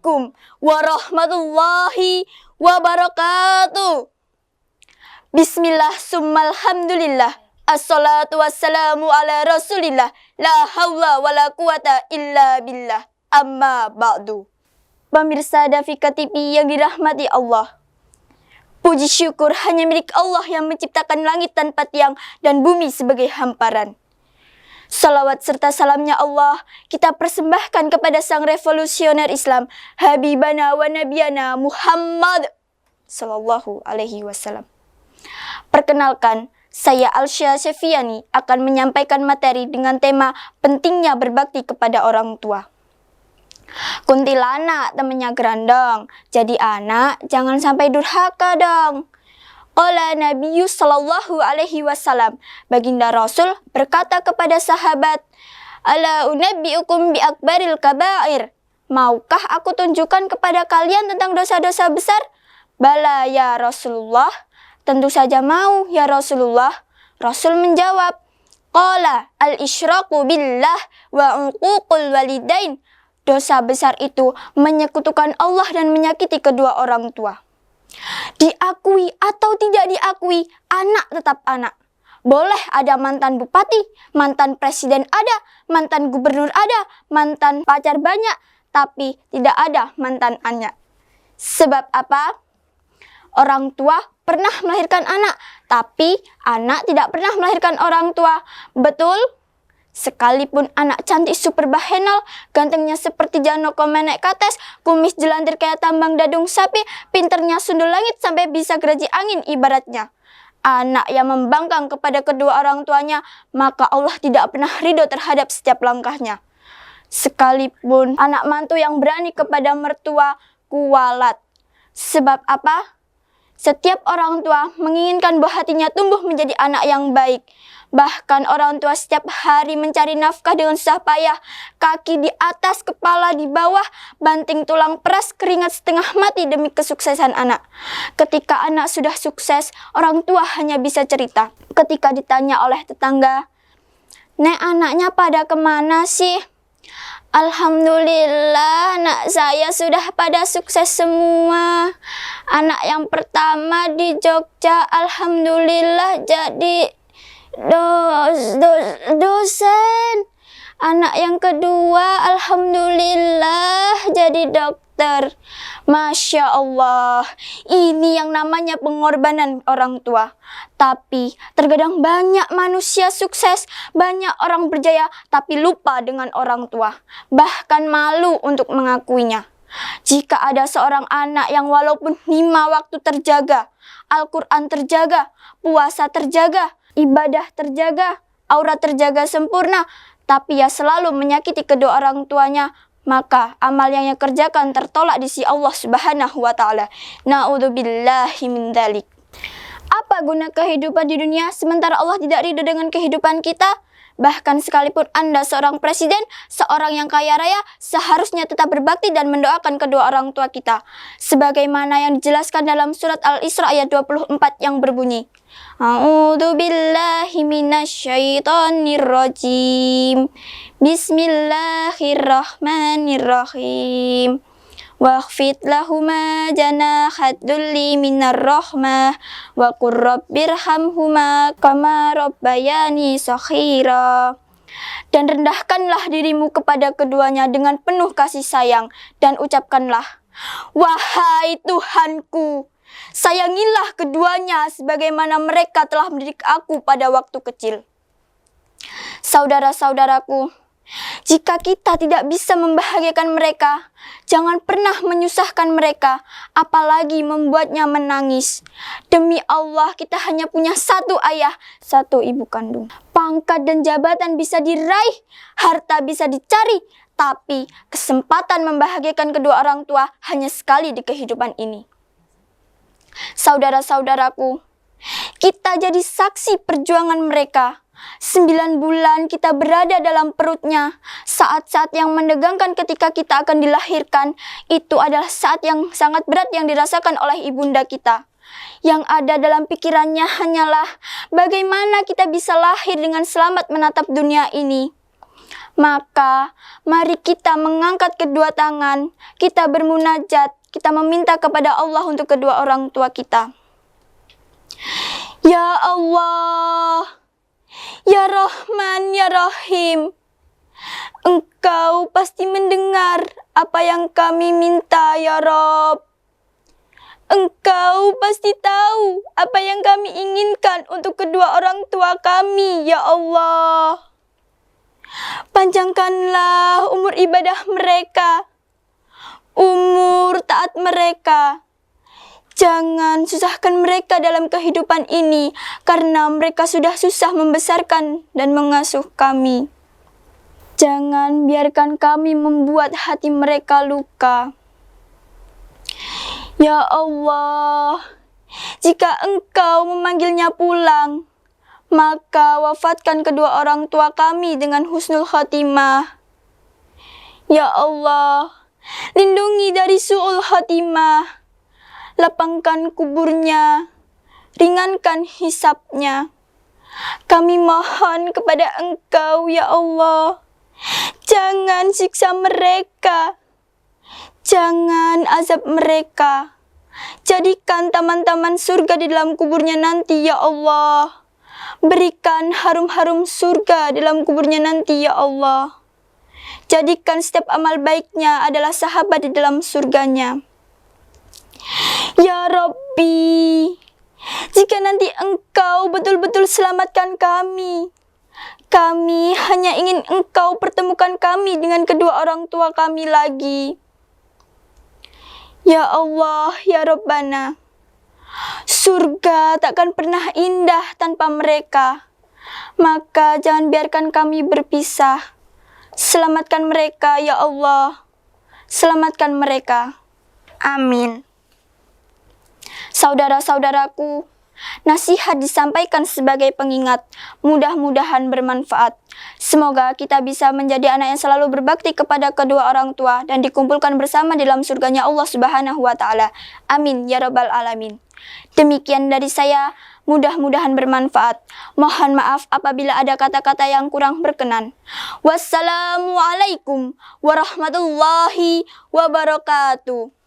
Assalamualaikum warahmatullahi wabarakatuh. Bismillah summalhamdulillah. Assalatu wassalamu ala rasulillah. La hawla wa la quwata illa billah. Amma ba'du. Pemirsa Dafika TV yang dirahmati Allah, puji syukur hanya milik Allah yang menciptakan langit tanpa tiang dan bumi sebagai hamparan. Salawat serta salamnya Allah kita persembahkan kepada sang revolusioner Islam, Habibana wa Nabiyana Muhammad Sallallahu Alaihi Wasallam. Perkenalkan, saya Alsya Syafiani akan menyampaikan materi dengan tema pentingnya berbakti kepada orang tua. Kuntilanak temennya gerandong, jadi anak jangan sampai durhaka dong. Qala Nabiyu Sallallahu Alaihi Wasallam, baginda Rasul berkata kepada sahabat, Ala unabbiukum bi akbaril kabair. Maukah aku tunjukkan kepada kalian tentang dosa-dosa besar? Bala ya Rasulullah. Tentu saja mau ya Rasulullah. Rasul menjawab, Qala al-isyraku billah wa uququl walidain. Dosa besar itu menyekutukan Allah dan menyakiti kedua orang tua. Diakui atau tidak diakui, anak tetap anak. Boleh ada mantan bupati, mantan presiden ada, mantan gubernur ada, mantan pacar banyak, tapi tidak ada mantan anak. Sebab apa? Orang tua pernah melahirkan anak, tapi anak tidak pernah melahirkan orang tua. Betul? Sekalipun anak cantik super bahenol, gantengnya seperti Janoko menek kates, kumis jelantir kayak tambang dadung sapi, pinternya sundul langit sampai bisa geraji angin ibaratnya. Anak yang membangkang kepada kedua orang tuanya, maka Allah tidak pernah ridho terhadap setiap langkahnya. Sekalipun anak mantu yang berani kepada mertua, kualat. Sebab apa? Setiap orang tua menginginkan buah hatinya tumbuh menjadi anak yang baik. Bahkan orang tua setiap hari mencari nafkah dengan susah payah. Kaki di atas, kepala di bawah, banting tulang peras, keringat setengah mati demi kesuksesan anak. Ketika anak sudah sukses, orang tua hanya bisa cerita. Ketika ditanya oleh tetangga, Nek, anaknya pada kemana sih? Alhamdulillah, anak saya sudah pada sukses semua. Anak yang pertama di Jogja, alhamdulillah jadi dosen. Anak yang kedua, alhamdulillah jadi dokter. Masya Allah, ini yang namanya pengorbanan orang tua. Tapi terkadang banyak manusia sukses, banyak orang berjaya, tapi lupa dengan orang tua. Bahkan malu untuk mengakuinya. Jika ada seorang anak yang walaupun 5 waktu terjaga, Al-Quran terjaga, puasa terjaga, ibadah terjaga, aurat terjaga sempurna, tapi ia selalu menyakiti kedua orang tuanya, maka amal yang ia kerjakan tertolak di sisi Allah Subhanahu wa Ta'ala. Na'udzubillahi min dzalik. Apa guna kehidupan di dunia sementara Allah tidak ridho dengan kehidupan kita? Bahkan sekalipun Anda seorang presiden, seorang yang kaya raya, seharusnya tetap berbakti dan mendoakan kedua orang tua kita. Sebagaimana yang dijelaskan dalam surat Al-Isra ayat 24 yang berbunyi, A'udzu billahi minasyaitonir rajim. Bismillahirrahmanirrahim. Wakhfid lahuma janahad dzulli minar rahmah wa qur rabbirhamhuma kama rabbayani shaghira. Dan rendahkanlah dirimu kepada keduanya dengan penuh kasih sayang dan ucapkanlah, Wahai Tuhanku, sayangilah keduanya sebagaimana mereka telah mendidik aku pada waktu kecil. Saudara-saudaraku, jika kita tidak bisa membahagiakan mereka, jangan pernah menyusahkan mereka, apalagi membuatnya menangis. Demi Allah, kita hanya punya satu ayah, satu ibu kandung. Pangkat dan jabatan bisa diraih, harta bisa dicari, tapi kesempatan membahagiakan kedua orang tua hanya sekali di kehidupan ini. Saudara-saudaraku, kita jadi saksi perjuangan mereka. 9 bulan kita berada dalam perutnya. Saat-saat yang menegangkan ketika kita akan dilahirkan, itu adalah saat yang sangat berat yang dirasakan oleh ibunda kita. Yang ada dalam pikirannya hanyalah bagaimana kita bisa lahir dengan selamat menatap dunia ini. Maka mari kita mengangkat kedua tangan, kita bermunajat, kita meminta kepada Allah untuk kedua orang tua kita. Ya Allah, Ya Rahman, Ya Rahim, Engkau pasti mendengar apa yang kami minta, ya Rob. Engkau pasti tahu apa yang kami inginkan untuk kedua orang tua kami, ya Allah. Panjangkanlah umur ibadah mereka, umur taat mereka. Jangan susahkan mereka dalam kehidupan ini, karena mereka sudah susah membesarkan dan mengasuh kami. Jangan biarkan kami membuat hati mereka luka. Ya Allah, jika Engkau memanggilnya pulang, maka wafatkan kedua orang tua kami dengan husnul khotimah. Ya Allah, lindungi dari su'ul khotimah, lapangkan kuburnya, ringankan hisabnya. Kami mohon kepada Engkau, ya Allah, jangan siksa mereka, jangan azab mereka. Jadikan taman-taman surga di dalam kuburnya nanti, ya Allah. Berikan harum-harum surga dalam kuburnya nanti, ya Allah. Jadikan setiap amal baiknya adalah sahabat di dalam surganya. Ya Rabbi, jika nanti Engkau betul-betul selamatkan kami hanya ingin Engkau pertemukan kami dengan kedua orang tua kami lagi. Ya Allah, ya Rabbana, surga takkan pernah indah tanpa mereka. Maka jangan biarkan kami berpisah. Selamatkan mereka, ya Allah. Selamatkan mereka. Amin. Saudara-saudaraku, nasihat disampaikan sebagai pengingat. Mudah-mudahan bermanfaat. Semoga kita bisa menjadi anak yang selalu berbakti kepada kedua orang tua dan dikumpulkan bersama dalam surganya Allah Subhanahu wa Ta'ala. Amin ya Rabbal Alamin. Demikian dari saya, mudah-mudahan bermanfaat. Mohon maaf apabila ada kata-kata yang kurang berkenan. Wassalamualaikum warahmatullahi wabarakatuh.